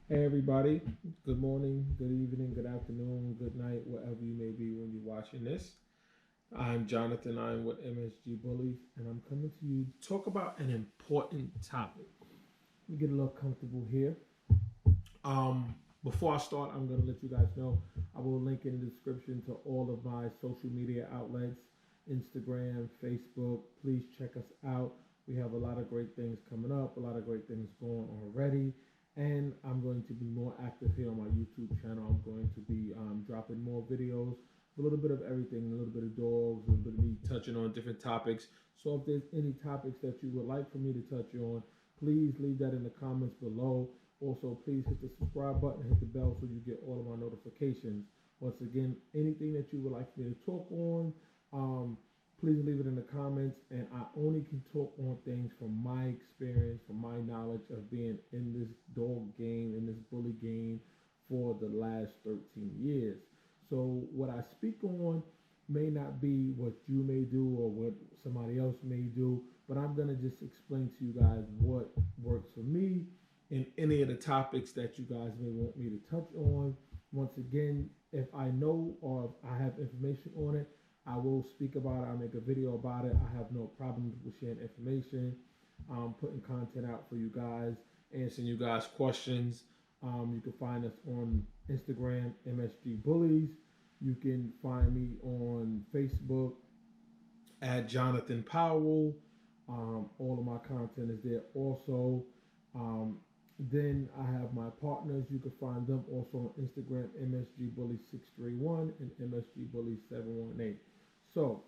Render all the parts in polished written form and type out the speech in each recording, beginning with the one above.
Hey everybody, good morning, good evening, good afternoon, good night, wherever you may be when you're watching this. I'm Jonathan, I'm with MSG Bullies, and I'm coming to you to talk about an important topic. Let me get a little comfortable here. Um, Before I start, I'm going to let you guys know I will link in the description to all of my social media outlets, Instagram, Facebook. Please check us out. We have a lot of great things coming up, a lot of great things going already. And I'm going to be more active here on my YouTube channel. I'm going to be dropping more videos, a little bit of everything, a little bit of dogs, a little bit of me touching on different topics. So if there's any topics that you would like for me to touch on, please leave that in the comments below. Also, please hit the subscribe button, hit the bell so you get all of my notifications. Once again, anything that you would like me to talk on, please leave it in the comments. And I only can talk on things from my experience, from my knowledge of being in this dog game, in this bully game for the last 13 years. So, what I speak on may not be what you may do or what somebody else may do, but I'm going to just explain to you guys what works for me in any of the topics that you guys may want me to touch on. Once again, if I know or if I have information on it, I will speak about it. I'll make a video about it. I have no problem with sharing information, putting content out for you guys, answering you guys questions. You can find us on Instagram, MSG Bullies. You can find me on Facebook at Jonathan Powell. All of my content is there also. Um, then I have my partners. You can find them also on Instagram, MSG Bully 631 and MSG Bully 718. So,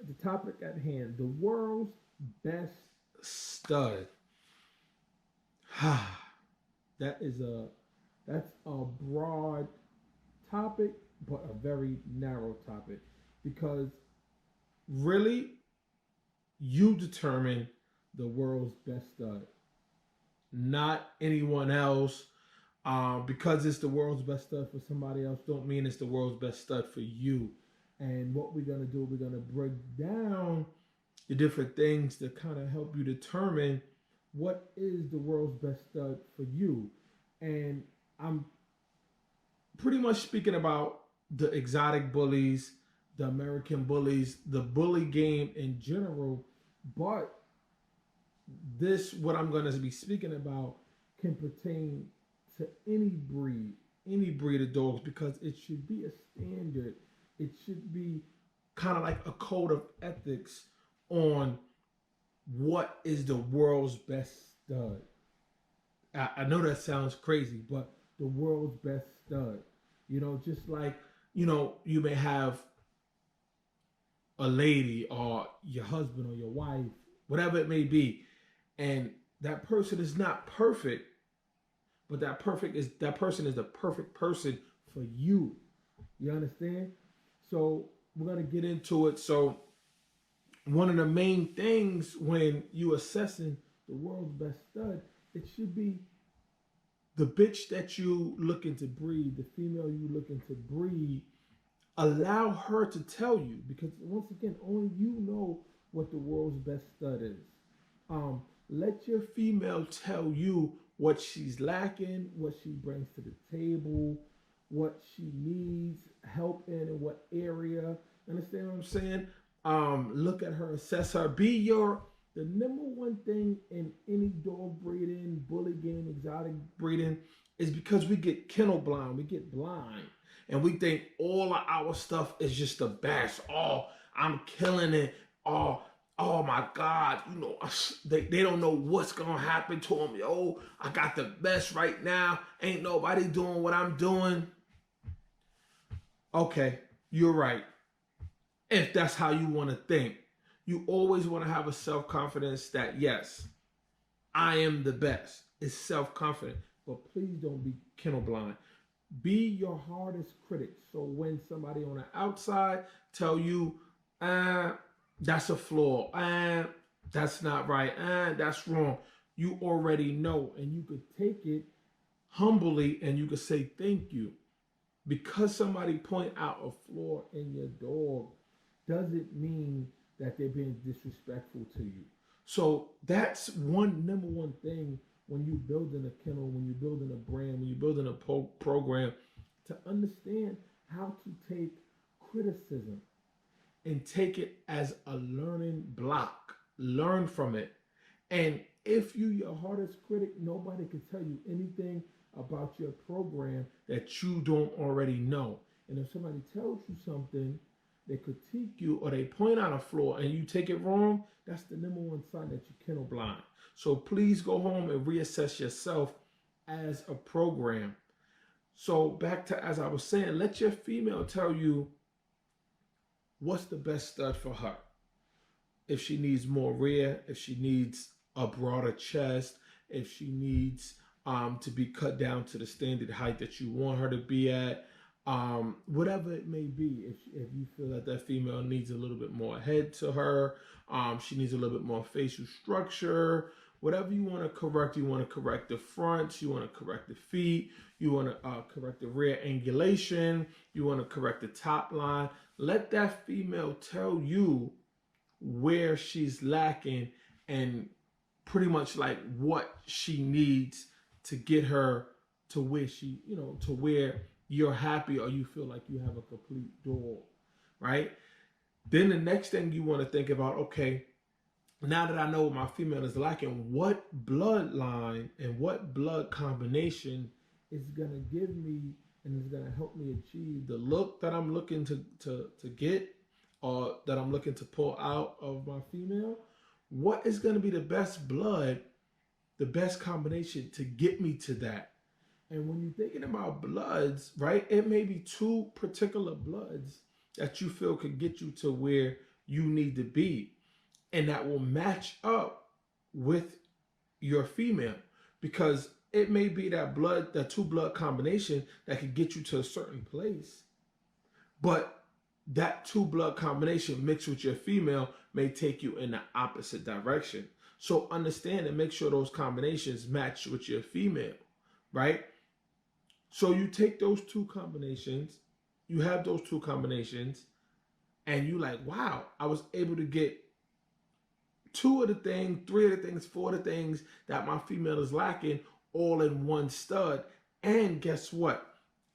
the topic at hand, the world's best stud. that is a that's a broad topic, but a very narrow topic because really you determine the world's best stud, not anyone else. Because it's the world's best stud for somebody else, don't mean it's the world's best stud for you. And what we're gonna do, we're gonna break down the different things to kind of help you determine what is the world's best stud for you. And I'm pretty much speaking about the exotic bullies, the American bullies, the bully game in general, but this what I'm going to be speaking about can pertain to any breed of dogs because it should be a standard. It should be kind of like a code of ethics on what is the world's best stud. I know that sounds crazy, but the world's best stud. Just like, you may have a lady or your husband or your wife, whatever it may be, and that person is not perfect, but that person is the perfect person for you. You understand? So we're gonna get into it. So one of the main things when you assessing the world's best stud, it should be the bitch that you looking to breed, the female you looking to breed. Allow her to tell you because once again, only you know what the world's best stud is. Let your female tell you what she's lacking, what she brings to the table, what she needs help in what area. Understand what I'm saying? Look at her, assess her. Be your the number one thing in any dog breeding, bully game, exotic breeding is because we get kennel blind, we get blind, and we think all of our stuff is just the best. Oh, I'm killing it. Oh my God, they don't know what's gonna happen to them. Yo, I got the best right now. Ain't nobody doing what I'm doing. Okay, you're right. If that's how you want to think, you always want to have a self-confidence that yes, I am the best. It's self-confident, but please don't be kennel blind. Be your hardest critic. So when somebody on the outside tell you, that's a flaw, that's not right, that's wrong, you already know, and you could take it humbly and you could say thank you. Because somebody point out a flaw in your dog doesn't mean that they're being disrespectful to you. So that's number one thing when you building a kennel, when you're building a brand, when you're building a program, to understand how to take criticism and take it as a learning block. Learn from it. And if you your hardest critic, nobody can tell you anything about your program that you don't already know. And if somebody tells you something, they critique you or they point out a flaw and you take it wrong, that's the number one sign that you're kennel blind. So please go home and reassess yourself as a program. So back to as I was saying, let your female tell you what's the best stud for her. If she needs more rear, if she needs a broader chest, if she needs to be cut down to the standard height that you want her to be at, whatever it may be. If you feel that that female needs a little bit more head to her, she needs a little bit more facial structure, whatever you want to correct. You want to correct the fronts, you want to correct the feet, you want to correct the rear angulation, you want to correct the top line. Let that female tell you where she's lacking and pretty much like what she needs to get her to where she, to where you're happy or you feel like you have a complete dog, right? Then the next thing you want to think about, okay, now that I know what my female is lacking, what bloodline and what blood combination is going to give me and is going to help me achieve the look that I'm looking to get or that I'm looking to pull out of my female? What is going to be the best blood, the best combination to get me to that? And when you're thinking about bloods, right, it may be two particular bloods that you feel could get you to where you need to be. And that will match up with your female. Because it may be that two blood combination that could get you to a certain place. But that two blood combination mixed with your female may take you in the opposite direction. So understand and make sure those combinations match with your female, right? So you take those two combinations, you have those two combinations, and you like, wow, I was able to get two of the things, three of the things, four of the things that my female is lacking all in one stud. And guess what?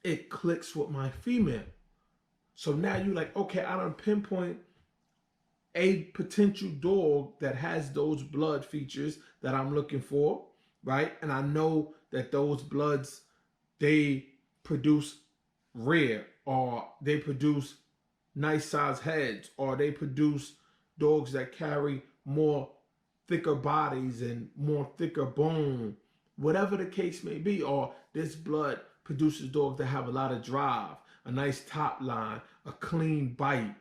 It clicks with my female. So now you're like, okay, I don't pinpoint a potential dog that has those blood features that I'm looking for, right? And I know that those bloods, they produce rear, or they produce nice size heads, or they produce dogs that carry more thicker bodies and more thicker bone, whatever the case may be. Or this blood produces dogs that have a lot of drive, a nice top line, a clean bite.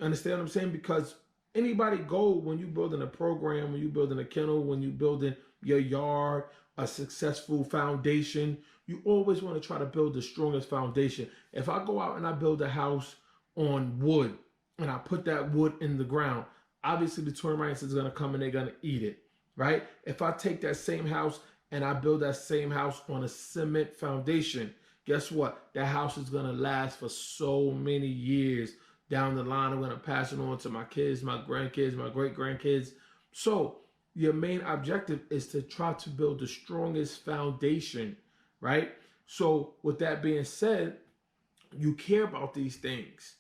Understand what I'm saying? Because anybody goal when you building a program, when you building a kennel, when you building your yard, a successful foundation, you always want to try to build the strongest foundation. If I go out and I build a house on wood and I put that wood in the ground, obviously the termites is going to come and they're going to eat it, right? If I take that same house and I build that same house on a cement foundation, guess what? That house is going to last for so many years down the line. I'm going to pass it on to my kids, my grandkids, my great-grandkids. So your main objective is to try to build the strongest foundation, right? So with that being said, you care about these things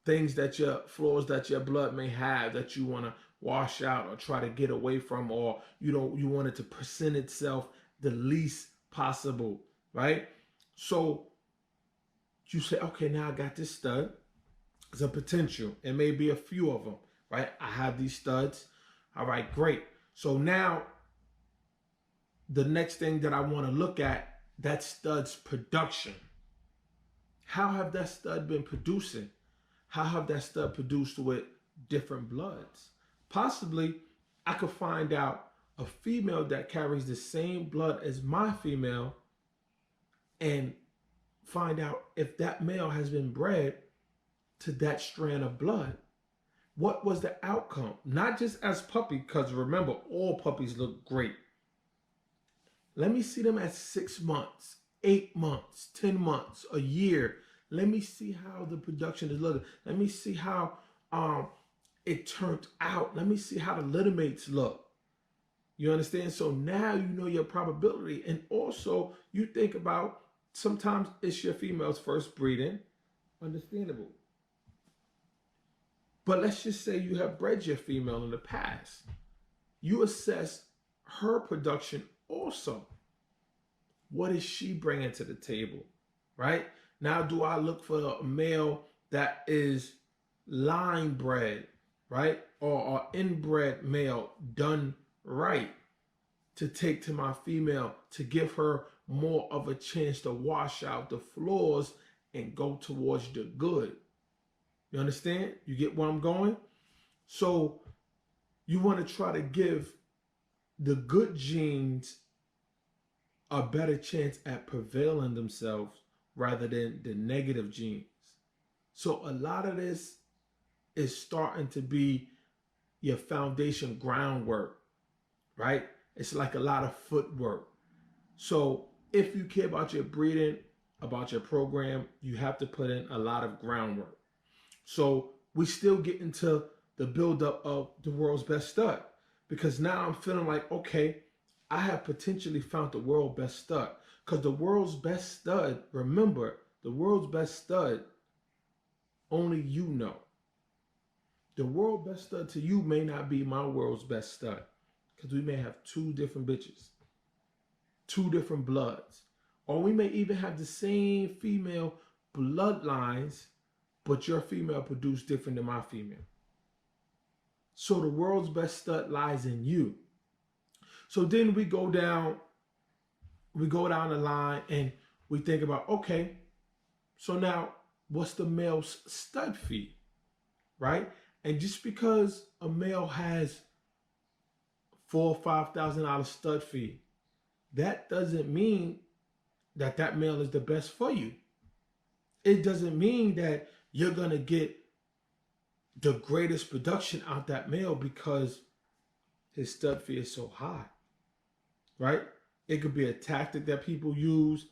that your flaws that your blood may have that you want to wash out or try to get away from, or you want it to present itself the least possible, right? So you say, okay, now I got this stud. It's a potential. It may be a few of them, right? I have these studs. All right, great. So now the next thing that I want to look at, that stud's production. How have that stud been producing? How have that stud produced with different bloods? Possibly I could find out a female that carries the same blood as my female and find out if that male has been bred to that strand of blood. What was the outcome? Not just as puppy, because remember, all puppies look great. Let me see them at 6 months, 8 months, 10 months, a year. Let me see how the production is looking. Let me see how it turned out. Let me see how the littermates look. You understand? So now you know your probability. And also you think about sometimes it's your female's first breeding. Understandable. But let's just say you have bred your female in the past. You assess her production also. What is she bringing to the table? Right? Now, do I look for a male that is line bred, right? Or an inbred male done right to take to my female to give her more of a chance to wash out the flaws and go towards the good? You understand? You get where I'm going? So you want to try to give the good genes a better chance at prevailing themselves rather than the negative genes. So a lot of this is starting to be your foundation groundwork, right? It's like a lot of footwork. So if you care about your breeding, about your program, you have to put in a lot of groundwork. So we still get into the buildup of the world's best stud, because now I'm feeling like, okay, I have potentially found the world's best stud. Because the world's best stud, remember, the world's best stud, only you know. The world's best stud to you may not be my world's best stud, because we may have two different bitches, two different bloods, or we may even have the same female bloodlines, but your female produced different than my female. So the world's best stud lies in you. So then we go down the line and we think about, okay, so now what's the male's stud fee, right? And just because a male has $4,000 or $5,000 stud fee, that doesn't mean that that male is the best for you. It doesn't mean that you're gonna get the greatest production out that male because his stud fee is so high, right? It could be a tactic that people use.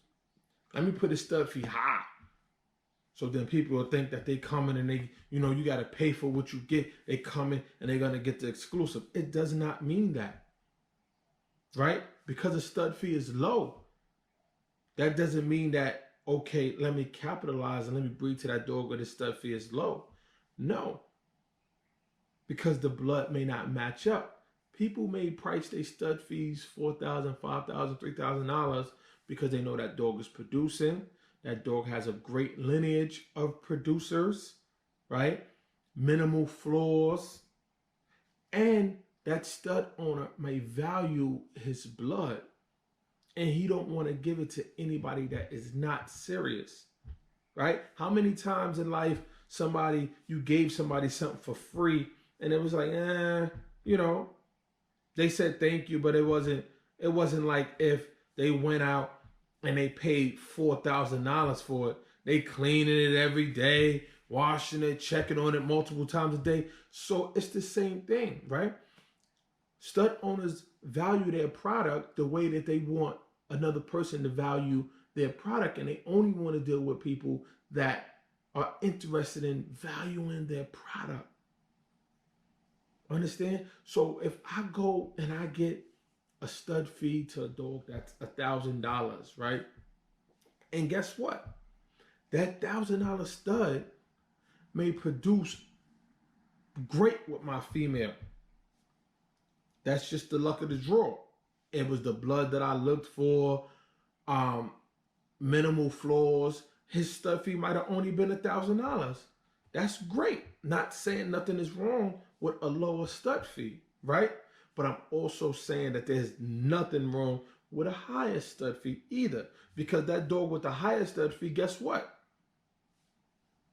Let me put his stud fee high, so then people will think that they coming and they, you got to pay for what you get. They coming and they're gonna get the exclusive. It does not mean that, right? Because the stud fee is low, that doesn't mean that, okay, let me capitalize and let me breed to that dog where the stud fee is low. No, because the blood may not match up. People may price their stud fees $4,000, $5,000, $3,000 because they know that dog is producing. That dog has a great lineage of producers, right? Minimal flaws. And that stud owner may value his blood, and he don't want to give it to anybody that is not serious, right? How many times in life you gave somebody something for free and it was like, they said thank you, but it wasn't like if they went out and they paid $4,000 for it. They cleaning it every day, washing it, checking on it multiple times a day. So it's the same thing, right? Stud owners value their product the way that they want another person to value their product, and they only want to deal with people that are interested in valuing their product. Understand? So if I go and I get a stud feed to a dog that's $1,000, right? And guess what? That $1,000 stud may produce great with my female. That's just the luck of the draw. It was the blood that I looked for, minimal flaws. His stud fee might have only been $1,000. That's great. Not saying nothing is wrong with a lower stud fee, right? But I'm also saying that there's nothing wrong with a higher stud fee either. Because that dog with the higher stud fee, guess what?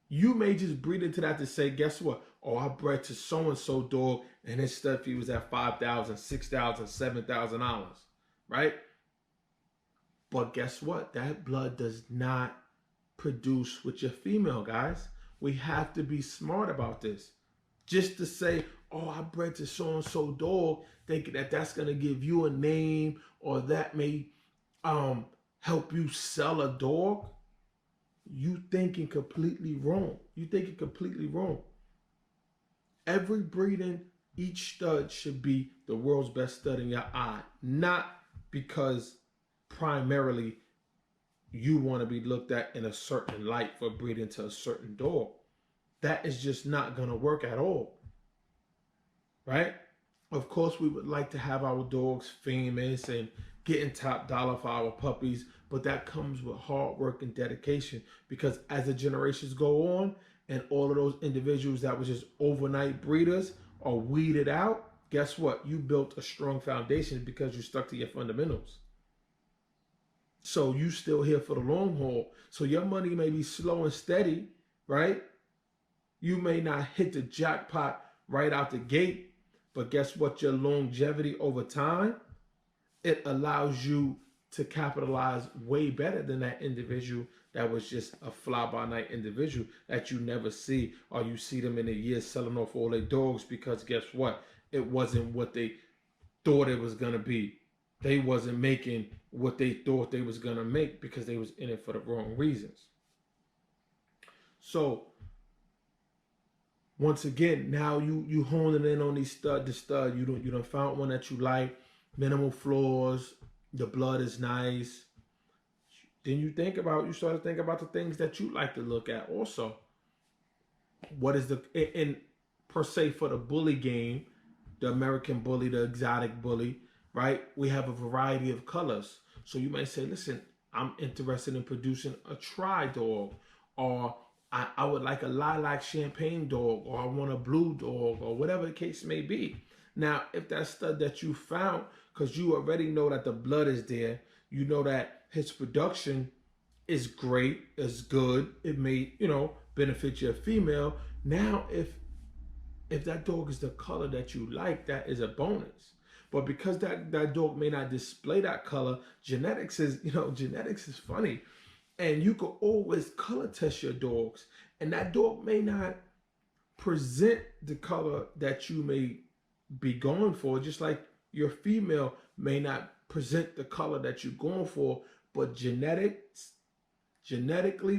You may just breed into that to say, guess what? Oh, I bred to so-and-so dog and his stud fee was at $5,000, $6,000, $7,000, right? But guess what? That blood does not produce with your female, guys. We have to be smart about this. Just to say, oh, I bred to so-and-so dog, thinking that that's going to give you a name or that may help you sell a dog. You thinking completely wrong. You thinking completely wrong. Every breeding each stud should be the world's best stud in your eye, not because primarily you want to be looked at in a certain light for breeding to a certain dog. That is just not going to work at all, right? Of course, we would like to have our dogs famous and getting top dollar for our puppies, but that comes with hard work and dedication, because as the generations go on and all of those individuals that were just overnight breeders are weeded out, guess what? You built a strong foundation because you stuck to your fundamentals. So you still here for the long haul. So your money may be slow and steady, right? You may not hit the jackpot right out the gate, but guess what? Your longevity over time, it allows you to capitalize way better than that individual that was just a fly-by-night individual that you never see, or you see them in a year selling off all their dogs because guess what? It wasn't what they thought it was going to be. They wasn't making what they thought they was going to make because they was in it for the wrong reasons. So once again, now you honing in on these stud to stud. You don't found one that you like, minimal flaws, the blood is nice. Then you start to think about the things that you like to look at also. What is in per se for the bully game, the American bully, the exotic bully, right? We have a variety of colors. So you might say, listen, I'm interested in producing a tri-dog, or I would like a lilac champagne dog, or I want a blue dog, or whatever the case may be. Now, if that stud that you found, because you already know that the blood is there, you know that his production is great, is good, it may, benefit your female. Now, if that dog is the color that you like, that is a bonus. But because that dog may not display that color, genetics is funny. And you can always color test your dogs. And that dog may not present the color that you may be going for, just like your female may not present the color that you're going for. But genetically,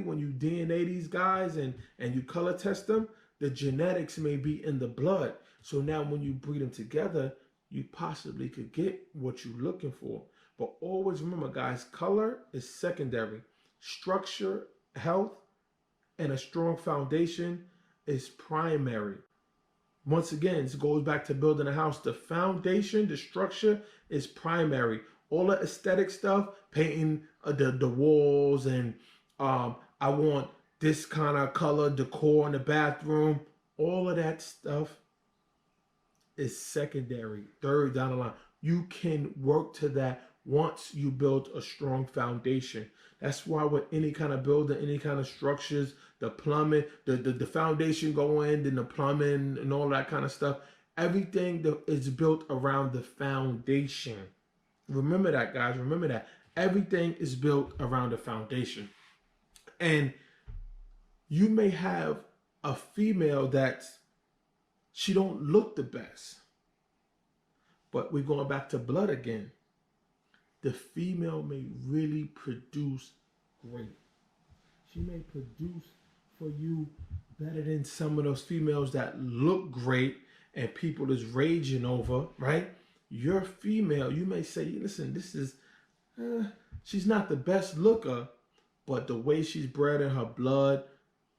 when you DNA these guys and you color test them, the genetics may be in the blood. So now when you breed them together, you possibly could get what you're looking for. But always remember, guys, color is secondary. Structure, health, and a strong foundation is primary. Once again, this goes back to building a house. The foundation, the structure is primary. All the aesthetic stuff, painting the walls, and I want this kind of color decor in the bathroom, all of that stuff is secondary, third down the line. You can work to that once you build a strong foundation. That's why with any kind of building, any kind of structures, the plumbing, the foundation going, then the plumbing and all that kind of stuff, everything that is built around the foundation. Remember that, guys. Remember that. Everything is built around the foundation. And you may have a female that's she don't look the best. But we're going back to blood again. The female may really produce great. She may produce for you better than some of those females that look great and people is raging over, right? Your female, you may say, listen, this is, she's not the best looker, but the way she's bred in her blood,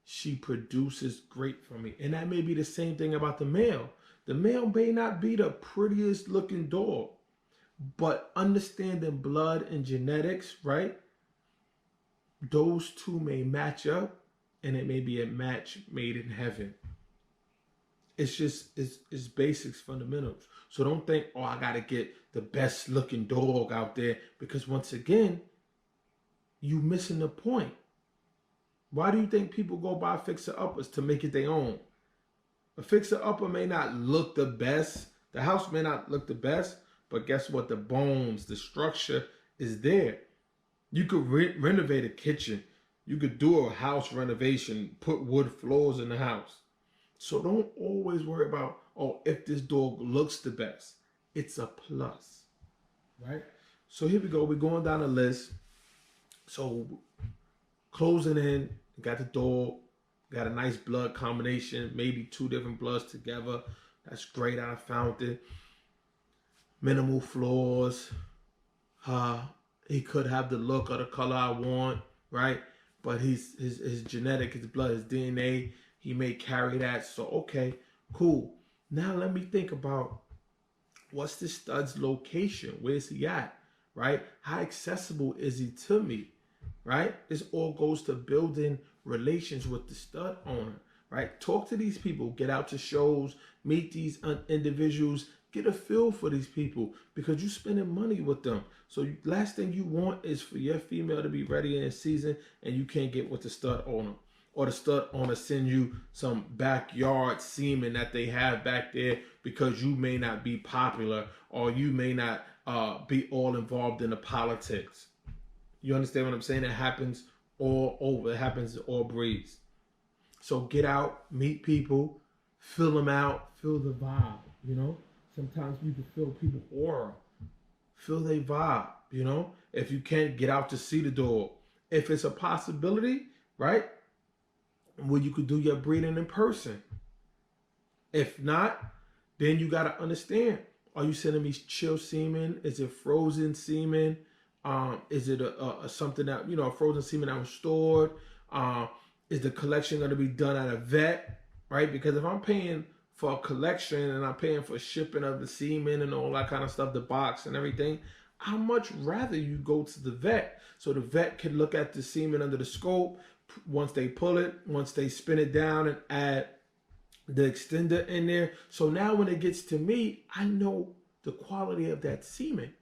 she produces great for me. And that may be the same thing about the male. The male may not be the prettiest looking dog, but understanding blood and genetics, right? Those two may match up, and it may be a match made in heaven. It's just, it's basics, fundamentals. So don't think, oh, I got to get the best looking dog out there, because once again, you missing the point. Why do you think people go buy fixer-uppers? To make it their own. A fixer-upper may not look the best. The house may not look the best, but guess what? The bones, the structure is there. You could renovate a kitchen. You could do a house renovation, put wood floors in the house. So don't always worry about, oh, if this dog looks the best. It's a plus, right? So here we go. We're going down the list. So closing in, got the dog, got a nice blood combination, maybe two different bloods together. That's great. I found it. Minimal flaws. Uh, he could have the look or the color I want, right? But his genetic, his blood, his DNA, he may carry that. So okay, cool. Now let me think about what's this stud's location? Where's he at? Right? How accessible is he to me? Right? This all goes to building relations with the stud owner. Right? Talk to these people, get out to shows, meet these individuals, get a feel for these people because you're spending money with them. So last thing you want is for your female to be ready in season and you can't get with the stud owner. Or the stud owner send you some backyard semen that they have back there because you may not be popular or you may not be all involved in the politics. You understand what I'm saying? It happens all over. It happens in all breeds. So get out, meet people, fill them out, feel the vibe, you know? Sometimes you can feel people's aura, feel their vibe, you know? If you can't, get out to see the dog. If it's a possibility, right? Well, you could do your breeding in person. If not, then you got to understand, are you sending me chill semen? Is it frozen semen? Is it a something that, you know, a frozen semen that was stored? Is the collection going to be done at a vet, right? Because if I'm paying for a collection and I'm paying for shipping of the semen and all that kind of stuff, the box and everything, I'd much rather you go to the vet so the vet can look at the semen under the scope. Once they pull it, once they spin it down and add the extender in there. So now when it gets to me, I know the quality of that semen.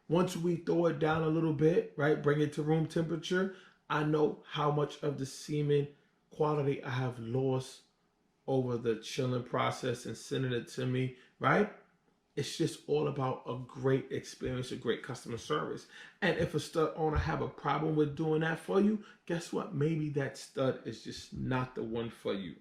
Once we throw it down a little bit, right, bring it to room temperature, I know how much of the semen quality I have lost over the chilling process and sending it to me, right? It's just all about a great experience, a great customer service. And if a stud owner have a problem with doing that for you, guess what? Maybe that stud is just not the one for you,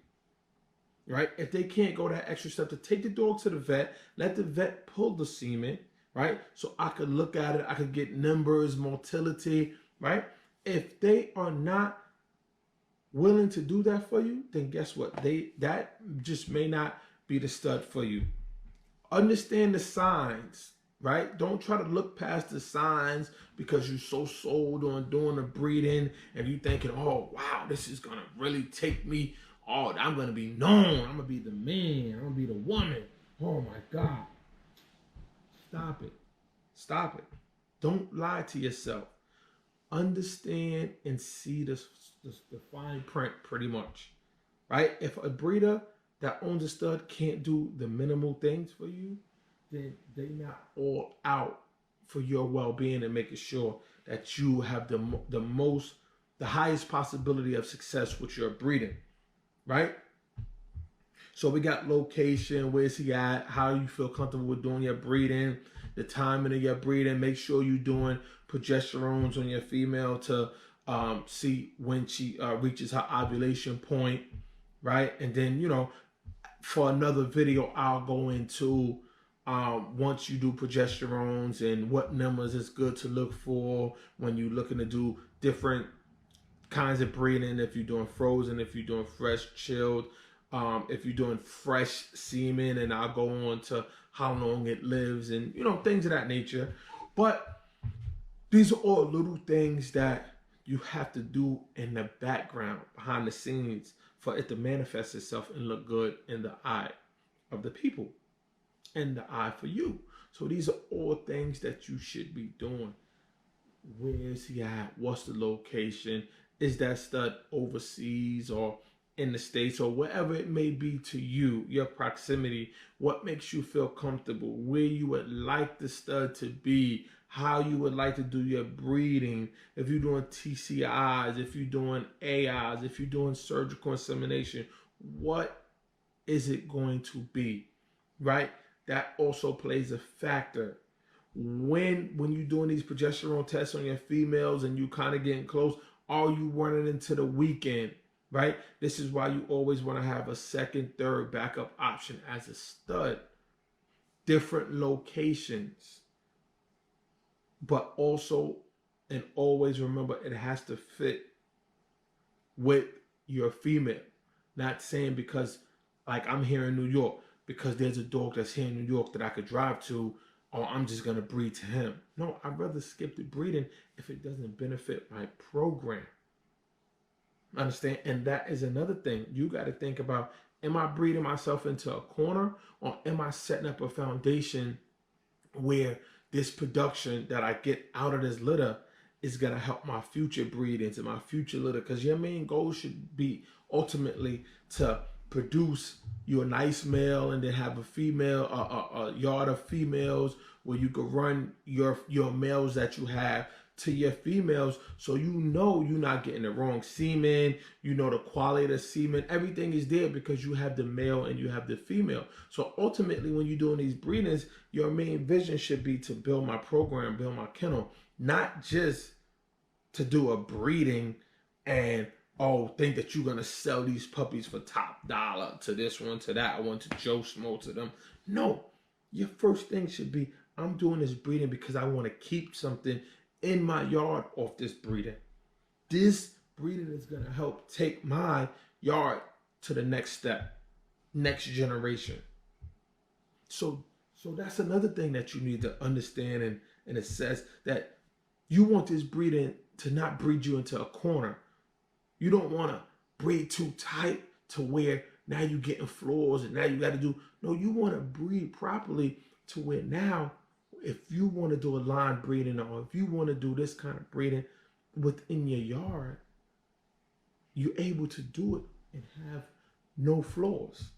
right? If they can't go that extra step to take the dog to the vet, let the vet pull the semen, right? So I could look at it, I could get numbers, motility, right? If they are not willing to do that for you, then guess what? That just may not be the stud for you. Understand the signs, right? Don't try to look past the signs because you're so sold on doing the breeding and you thinking, oh wow, this is gonna really take me. Oh, I'm gonna be known. I'm gonna be the man. I'm gonna be the woman. Oh my God. Stop it. Stop it. Don't lie to yourself. Understand and see the fine print pretty much, right? If a breeder that owns a stud can't do the minimal things for you, then they not all out for your well-being and making sure that you have the highest possibility of success with your breeding, right? So we got location, where's he at, how you feel comfortable with doing your breeding, the timing of your breeding. Make sure you're doing progesterones on your female to see when she reaches her ovulation point, right? And then, you know, for another video, I'll go into once you do progesterones and what numbers is good to look for when you're looking to do different kinds of breeding. If you're doing frozen, if you're doing fresh, chilled, if you're doing fresh semen, and I'll go on to how long it lives and, you know, things of that nature. But these are all little things that you have to do in the background, behind the scenes, for it to manifest itself and look good in the eye of the people and the eye for you. So these are all things that you should be doing. Where is he at? What's the location? Is that stud overseas or in the States or wherever it may be to you, your proximity, what makes you feel comfortable, where you would like the stud to be, how you would like to do your breeding, if you're doing TCIs, if you're doing AIs, if you're doing surgical insemination, what is it going to be, right? That also plays a factor. When you're doing these progesterone tests on your females and you kind of getting close, are you running into the weekend, right? This is why you always want to have a second, third backup option as a stud. Different locations. But also, and always remember, it has to fit with your female. Not saying because, like, I'm here in New York, because there's a dog that's here in New York that I could drive to, or I'm just gonna breed to him. No, I'd rather skip the breeding if it doesn't benefit my program. Understand? And that is another thing. You got to think about, am I breeding myself into a corner, or am I setting up a foundation where this production that I get out of this litter is going to help my future breedings and my future litter? Because your main goal should be ultimately to produce you a nice male and then have a female, a yard of females where you can run your males that you have to your females, so you know you're not getting the wrong semen, you know the quality of the semen, everything is there because you have the male and you have the female. So ultimately, when you're doing these breedings, your main vision should be to build my program, build my kennel, not just to do a breeding and think that you're gonna sell these puppies for top dollar to this one, to that one, to Joe Schmo, to them. No, your first thing should be, I'm doing this breeding because I want to keep something in my yard off this breeding. This breeding is going to help take my yard to the next step, next generation. So that's another thing that you need to understand and assess, that you want this breeding to not breed you into a corner. You don't want to breed too tight to where now you're getting flaws and now you got to do. No, you want to breed properly to where now, if you want to do a line breeding, or if you want to do this kind of breeding within your yard, you're able to do it and have no flaws.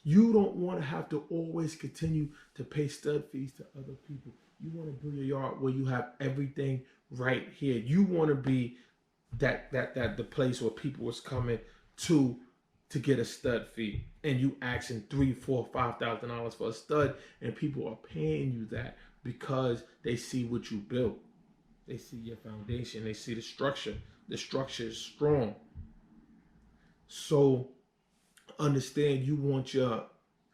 You don't want to have to always continue to pay stud fees to other people. You want to build your yard where you have everything right here. You want to be that the place where people was coming to get a stud fee, and you asking $3,000, $4,000, $5,000 for a stud, and people are paying you that because they see what you built. They see your foundation. They see the structure. The structure is strong. So understand, you want your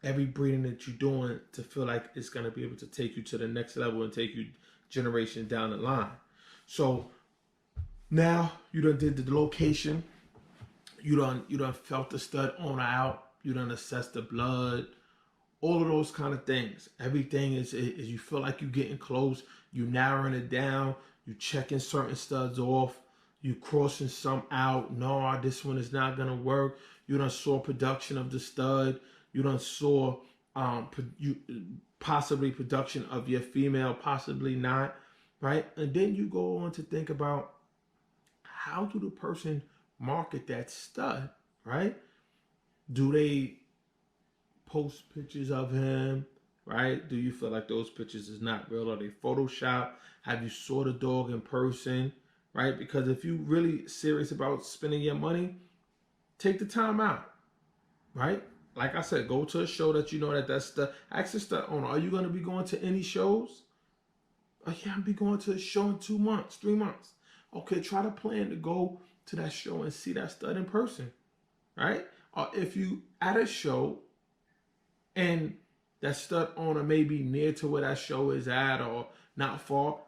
every breeding that you're doing to feel like it's going to be able to take you to the next level and take you generations down the line. So now you done did the location. You done felt the stud owner out. You done assessed the blood. All of those kind of things. Everything is you feel like you're getting close. You narrowing it down. You checking certain studs off. You crossing some out. No, this one is not gonna work. You done saw production of the stud. You done saw possibly production of your female, possibly not, right? And then you go on to think about, how do the person market that stud, right? Do they post pictures of him, right? Do you feel like those pictures is not real? Are they Photoshop? Have you saw the dog in person, right? Because if you're really serious about spending your money, take the time out, right? Like I said, go to a show that you know that stud. Ask the stud owner, are you going to be going to any shows? Oh yeah, I'll be going to a show in 2 months, 3 months. Okay, try to plan to go to that show and see that stud in person, right? Or if you at a show and that stud owner may be near to where that show is at or not far,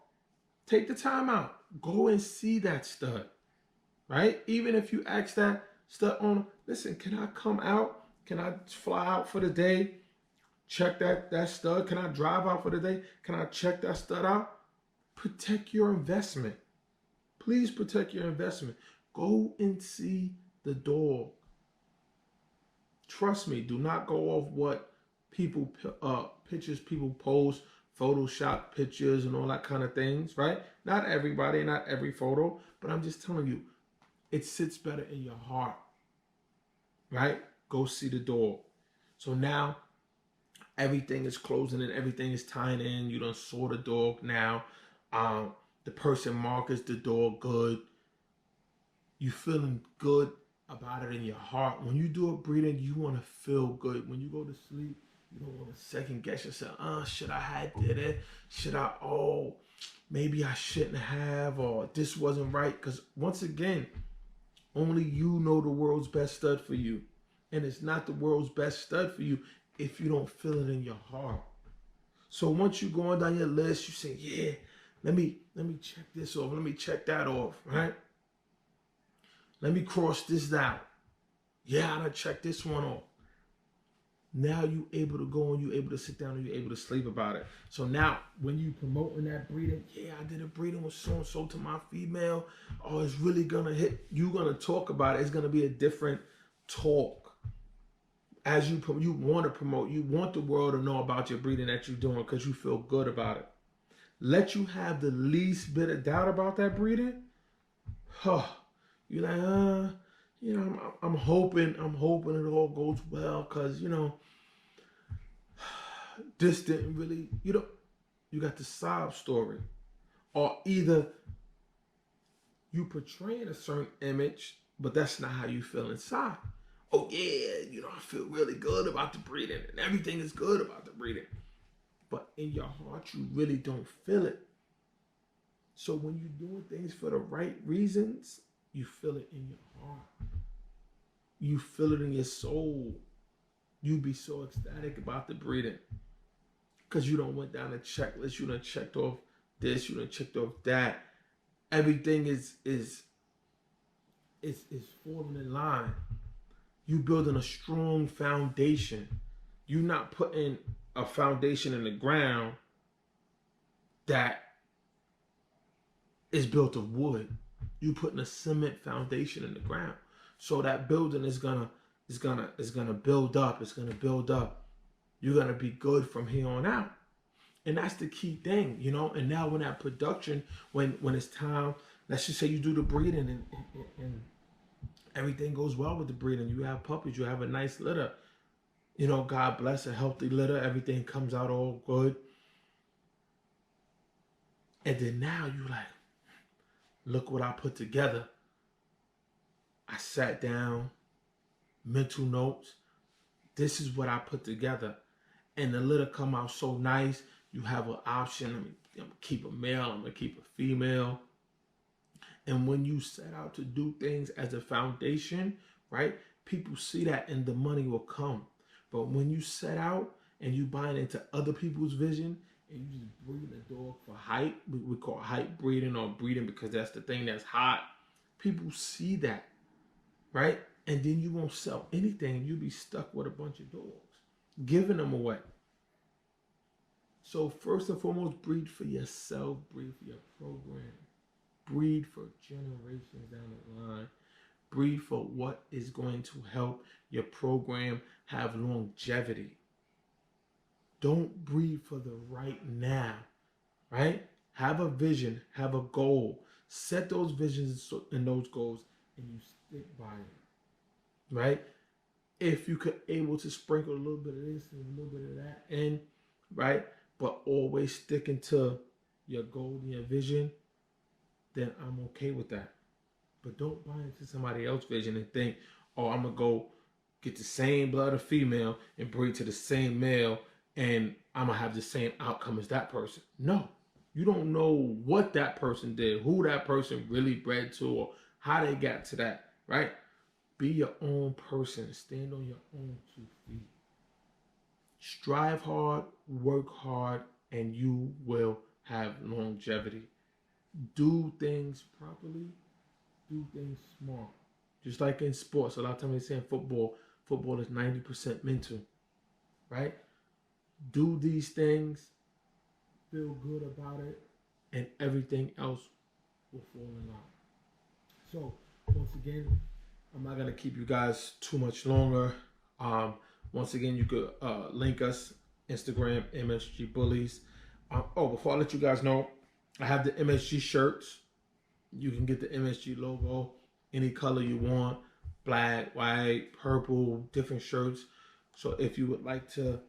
take the time out. Go and see that stud, right? Even if you ask that stud owner, listen, can I come out? Can I fly out for the day? Check that stud? Can I drive out for the day? Can I check that stud out? Protect your investment. Please protect your investment. Go and see the dog. Trust me, do not go off what pictures people post, Photoshop pictures and all that kind of things, right? Not everybody, not every photo, but I'm just telling you, it sits better in your heart, right? Go see the dog. So now everything is closing and everything is tying in. You done saw the dog now. The person markets the dog good. You feeling good about it in your heart. When you do a breeding, you want to feel good. When you go to sleep, you don't want to second guess yourself. Should I have did it? Should I? Oh, maybe I shouldn't have, or this wasn't right. Because once again, only you know the world's best stud for you. And it's not the world's best stud for you if you don't feel it in your heart. So once you go on down your list, you say, yeah, let me check this off. Let me check that off, right? Let me cross this out. Yeah, I done check this one off. Now you able to go and you able to sit down and you able to sleep about it. So now when you promoting that breeding, yeah, I did a breeding with so and so to my female. Oh, it's really gonna hit. You gonna talk about it. It's gonna be a different talk as you want to promote. You want the world to know about your breeding that you're doing because you feel good about it. Let you have the least bit of doubt about that breeding. Huh. You're like, I'm hoping it all goes well because this didn't really, you got the sob story. Or either you portraying a certain image, but that's not how you feel inside. Oh yeah, I feel really good about the breeding and everything is good about the breeding. But in your heart, you really don't feel it. So when you're doing things for the right reasons, you feel it in your heart. You feel it in your soul. You be so ecstatic about the breeding. Because you don't went down a checklist. You done checked off this. You done checked off that. Everything is falling in line. You building a strong foundation. You not putting a foundation in the ground that is built of wood. You putting a cement foundation in the ground. So that building is gonna build up. It's gonna build up. You're gonna be good from here on out. And that's the key thing, And now when that production, when it's time, let's just say you do the breeding and everything goes well with the breeding. You have puppies, you have a nice litter. God bless, a healthy litter. Everything comes out all good. And then now you like, look what I put together. I sat down, mental notes. This is what I put together. And the litter come out so nice. You have an option. I'm going to keep a male. I'm going to keep a female. And when you set out to do things as a foundation, right, people see that and the money will come. But when you set out and you buying into other people's vision and you just breed a dog for hype, we call hype breeding or breeding because that's the thing that's hot. People see that, right? And then you won't sell anything. You'll be stuck with a bunch of dogs, giving them away. So first and foremost, breed for yourself, breed for your program, breed for generations down the line, breed for what is going to help your program have longevity. Don't breed for the right now, right? Have a vision, have a goal, set those visions and those goals, and you stick by it, right? If you could able to sprinkle a little bit of this and a little bit of that in, right? But always sticking to your goal and your vision, then I'm okay with that. But don't buy into somebody else's vision and think, oh, I'm going to go get the same blood of female and breed to the same male and I'm going to have the same outcome as that person. No, you don't know what that person did, who that person really bred to, or how they got to that, right? Be your own person. Stand on your own 2 feet. Strive hard, work hard, and you will have longevity. Do things properly. Do things smart. Just like in sports, a lot of times they say in football is 90% mental, right? Do these things, feel good about it, and everything else will fall in line. So, once again, I'm not going to keep you guys too much longer. Once again, you could link us, Instagram, MSG Bullies. Before I let you guys know, I have the MSG shirts. You can get the MSG logo, any color you want, black, white, purple, different shirts. So if you would like to,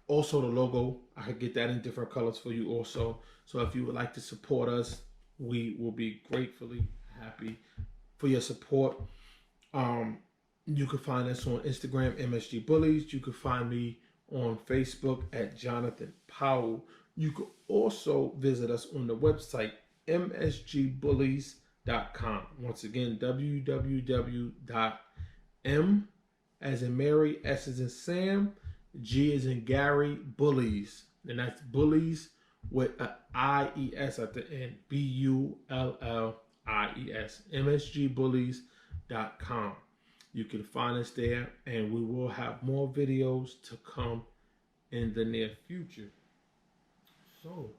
also the logo, I could get that in different colors for you also. So if you would like to support us, we will be gratefully happy for your support. You can find us on Instagram, MSG Bullies. You can find me on Facebook at Jonathan Powell. You can also visit us on the website, msgbullies.com. Once again, www.m as in Mary, S as in Sam, G as in Gary, Bullies. And that's Bullies with an I-E-S at the end. Bullies. msgbullies.com. You can find us there, and we will have more videos to come in the near future. So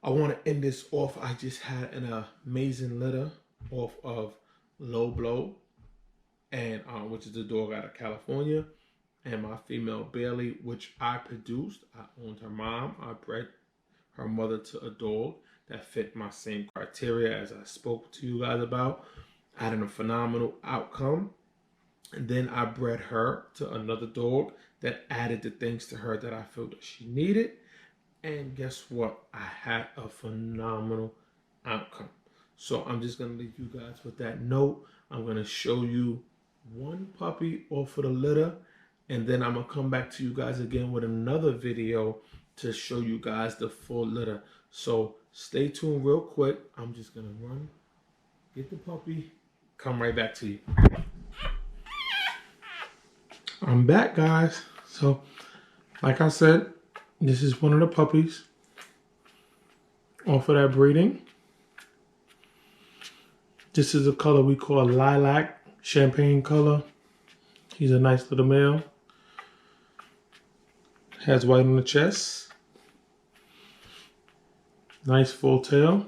I want to end this off. I just had an amazing litter off of Low Blow, and which is a dog out of California, and my female Bailey, which I produced. I owned her mom. I bred her mother to a dog that fit my same criteria as I spoke to you guys about, had a phenomenal outcome. And then I bred her to another dog that added the things to her that I felt that she needed. And guess what? I had a phenomenal outcome. So I'm just going to leave you guys with that note. I'm going to show you one puppy off of the litter, and then I'm going to come back to you guys again with another video to show you guys the full litter. So stay tuned real quick. I'm just going to run, get the puppy, come right back to you. I'm back, guys. So like I said, this is one of the puppies off of that breeding. This is a color we call lilac, champagne color. He's a nice little male. Has white on the chest. Nice full tail.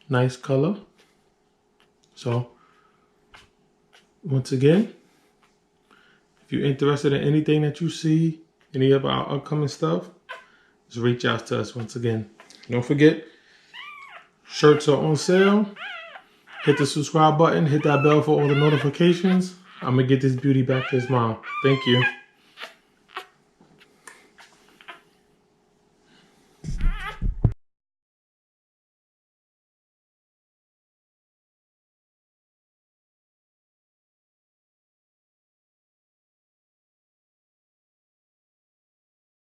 Nice color. So, once again, if you're interested in anything that you see, any of our upcoming stuff, just reach out to us once again. Don't forget, shirts are on sale. Hit the subscribe button, hit that bell for all the notifications. I'm gonna get this beauty back to his mom. Thank you.